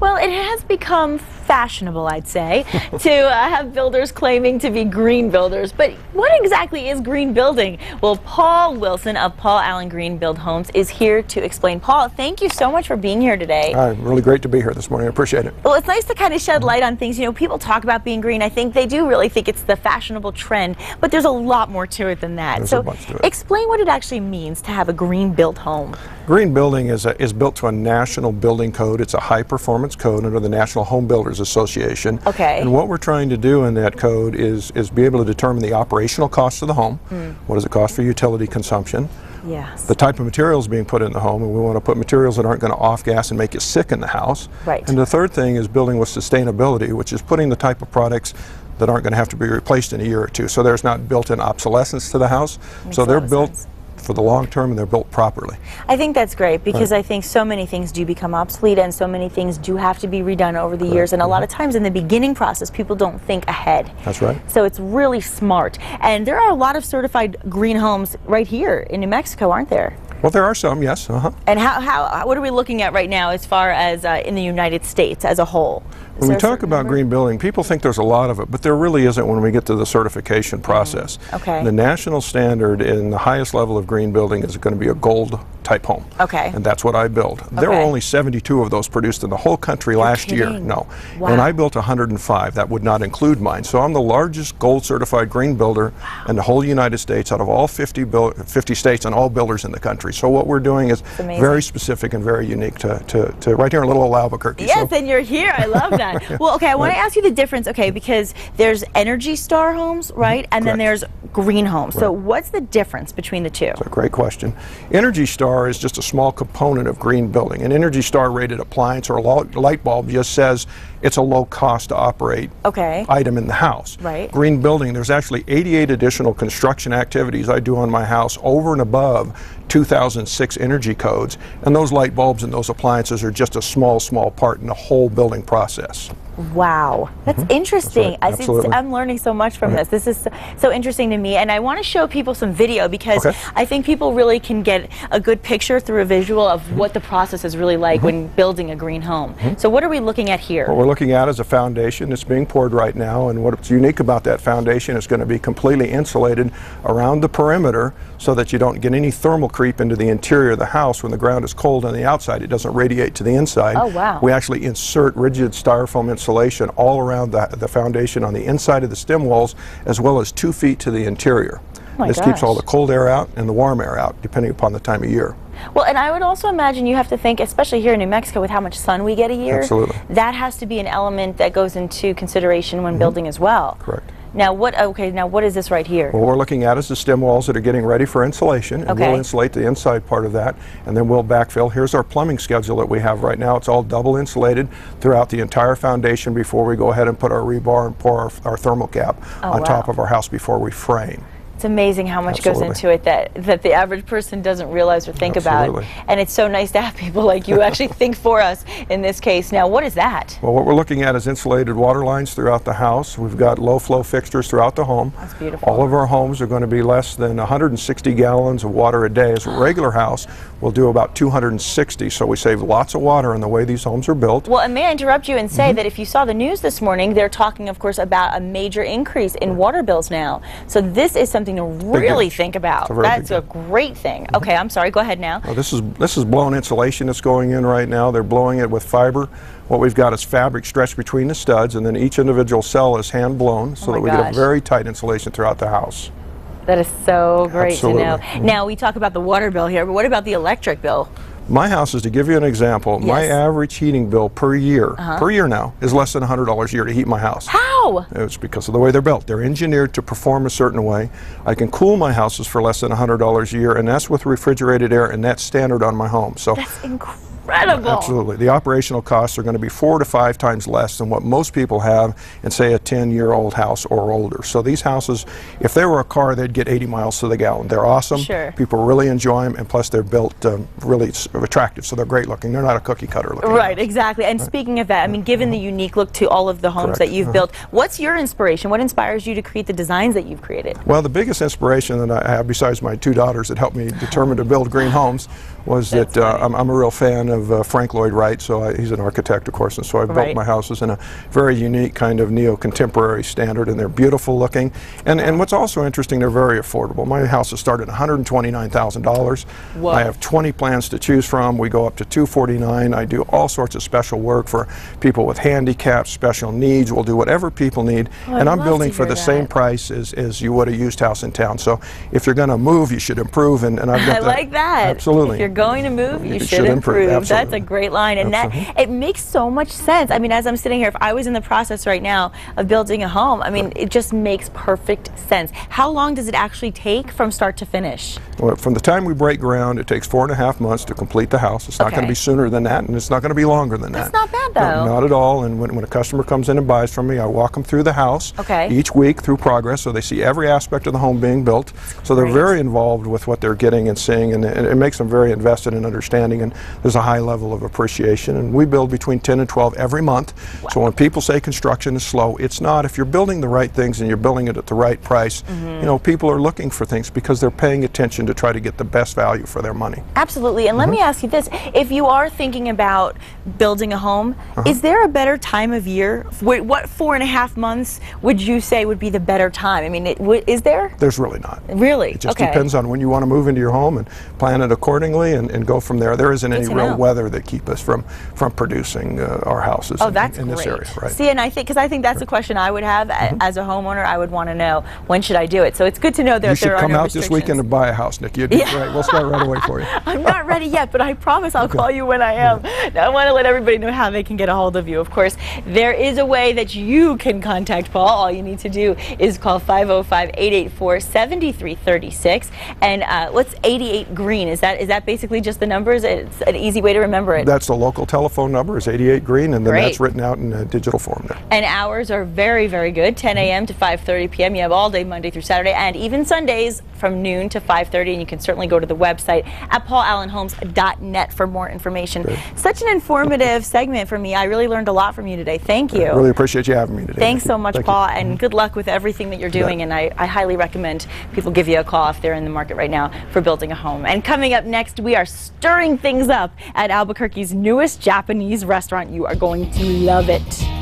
Well, it has become fashionable, I'd say, to have builders claiming to be green builders. But what exactly is green building? Well, Paul Wilson of Paul Allen Green Build Homes is here to explain. Paul, thank you so much for being here today. Really great to be here this morning. I appreciate it. Well, it's nice to kind of shed light on things. You know, people talk about being green. I think they do really think it's the fashionable trend, but there's a lot more to it than that. There's so a bunch to it. Explain what it actually means to have a green built home. Green building is built to a national building code. It's a high-performance code under the National Home Builders Association. Okay. And what we're trying to do in that code is be able to determine the operational costs of the home. What does it cost for utility consumption? Yes. The type of materials being put in the home, and we want to put materials that aren't going to off-gas and make you sick in the house. Right. And the third thing is building with sustainability, which is putting the type of products that aren't going to have to be replaced in a year or two. So there's not built-in obsolescence to the house. So they're built for the long term, and they're built properly. I think that's great because I think so many things do become obsolete and so many things do have to be redone over the years, and a lot of times in the beginning process people don't think ahead. That's right. So it's really smart, and there are a lot of certified green homes right here in New Mexico, aren't there? Well, there are some, yes. And what are we looking at right now as far as in the United States as a whole? When we talk about green building, people think there's a lot of it, but there really isn't when we get to the certification process. Okay. The national standard in the highest level of green building is going to be a gold type home. Okay. And that's what I build. There were only 72 of those produced in the whole country last year. No. Wow. And I built 105. That would not include mine. So I'm the largest gold certified green builder in the whole United States out of all 50 states and all builders in the country. So what we're doing is very specific and very unique to right here in little Albuquerque. Yes, and you're here. I love that. Well, okay, I want to ask you the difference, okay, because there's Energy Star homes, right? And then there's green homes. So what's the difference between the two? That's a great question. Energy Star is just a small component of green building. An Energy Star rated appliance or a light bulb just says it's a low cost to operate item in the house. Right. Green building, there's actually 88 additional construction activities I do on my house over and above 2006 energy codes, and those light bulbs and those appliances are just a small part in the whole building process. Wow, that's interesting. That's right. I'm learning so much from this. This is so interesting to me, and I want to show people some video because I think people really can get a good picture through a visual of what the process is really like when building a green home. So what are we looking at here? What we're looking at is a foundation that's being poured right now, and what's unique about that foundation is going to be completely insulated around the perimeter so that you don't get any thermal creep into the interior of the house. When the ground is cold on the outside, it doesn't radiate to the inside. Oh, wow. We actually insert rigid styrofoam insulation all around the foundation on the inside of the stem walls, as well as 2 feet to the interior. This keeps all the cold air out and the warm air out, depending upon the time of year. Well, and I would also imagine you have to think, especially here in New Mexico with how much sun we get a year, that has to be an element that goes into consideration when building as well. Correct. Now what is this right here? What we're looking at is the stem walls that are getting ready for insulation, and we'll insulate the inside part of that, and then we'll backfill. Here's our plumbing schedule that we have right now. It's all double insulated throughout the entire foundation before we go ahead and put our rebar and pour our thermal cap on top of our house before we frame. It's amazing how much goes into it that the average person doesn't realize or think about. And it's so nice to have people like you actually think for us in this case. Now, what is that? Well, what we're looking at is insulated water lines throughout the house. We've got low flow fixtures throughout the home. That's beautiful. All of our homes are going to be less than 160 gallons of water a day. As a regular house, we'll do about 260, so we save lots of water in the way these homes are built. Well, and may I interrupt you and say that if you saw the news this morning, they're talking, of course, about a major increase in water bills now. So this is something to really think about. That's a great thing. Okay, I'm sorry, go ahead now. Well, this is blown insulation that's going in right now. They're blowing it with fiber. What we've got is fabric stretched between the studs, and then each individual cell is hand blown so that we get a very tight insulation throughout the house. That is so great to know. Now, we talk about the water bill here, but what about the electric bill? My house, is to give you an example, my average heating bill per year now, is less than $100 a year to heat my house. How? It's because of the way they're built. They're engineered to perform a certain way. I can cool my houses for less than $100 a year, and that's with refrigerated air, and that's standard on my home. So that's incredible. Absolutely. The operational costs are going to be 4 to 5 times less than what most people have in, say, a 10-year-old house or older. So these houses, if they were a car, they'd get 80 miles to the gallon. They're awesome. People really enjoy them, and plus they're built really attractive, so they're great looking. They're not a cookie cutter looking. Right, exactly. And speaking of that, I mean, given the unique look to all of the homes that you've built, what's your inspiration? What inspires you to create the designs that you've created? Well, the biggest inspiration that I have, besides my 2 daughters that helped me determine to build green homes, was that I'm a real fan of Frank Lloyd Wright, so he's an architect, of course, and so I built Right. my houses in a very unique kind of neo-contemporary standard, and they're beautiful looking. And what's also interesting, they're very affordable. My houses start at $129,000. Whoa. I have 20 plans to choose from. We go up to $249,000. I do all sorts of special work for people with handicaps, special needs. We'll do whatever people need, Oh, I'd and I'm love building to for hear the same that. price as you would a used house in town. So if you're going to move, you should improve, and I've got I like that. Absolutely. If you're going to move, you You should should improve. improve. That's a Absolutely. great line, and that it makes so much sense. I mean, as I'm sitting here, if I was in the process right now of building a home, I mean, it just makes perfect sense. How long does it actually take from start to finish? Well, from the time we break ground, it takes 4.5 months to complete the house. It's not going to Okay. be sooner than that, and it's not going to be longer than that. That's not bad, No, though. not at all. And when a customer comes in and buys from me, I walk them through the house Okay. each week through progress, so they see every aspect of the home being built. So they're Great. very involved with what they're getting and seeing, and it makes them very invested in understanding, and there's a high level of appreciation. And we build between 10 and 12 every month. So when people say construction is slow, it's not. If you're building the right things and you're building it at the right price, you know, people are looking for things because they're paying attention to try to get the best value for their money. Absolutely. And let me ask you this. If you are thinking about building a home, is there a better time of year? What 4.5 months would you say would be the better time? I mean, is there? There's really not. Really? It just Okay. depends on when you want to move into your home and plan it accordingly and go from there. There isn't any to real know. weather that keep us from producing our houses Oh, that's in great. this area. Right. See, and I think, because I think that's a question I would have as a homeowner. I would want to know, when should I do it? So it's good to know that You should there are come no out this restrictions. weekend and buy a house, Nick. You'd be great. We'll start right away for you. I'm not ready yet, but I promise I'll call you when I am. Now, I want to let everybody know how they can get a hold of you. Of course, there is a way that you can contact Paul. All you need to do is call 505-884-7336. And what's 88 Green? Is that basically just the numbers? It's an easy way to remember it. That's the local telephone number, is 88 Green, and then Great. that's written out in a digital form there. And hours are very, very good, 10 a.m. to 5:30 p.m. You have all day Monday through Saturday, and even Sundays from noon to 5:30. And you can certainly go to the website at paulallenhomes.net for more information. Such an informative segment for me. I really learned a lot from you today. Thank you. Really appreciate you having me today. Thanks Nick. so much, Thank you. Paul, and good luck with everything that you're doing. And I highly recommend people give you a call if they're in the market right now for building a home. And coming up next, we are stirring things up at Albuquerque's newest Japanese restaurant. You are going to love it.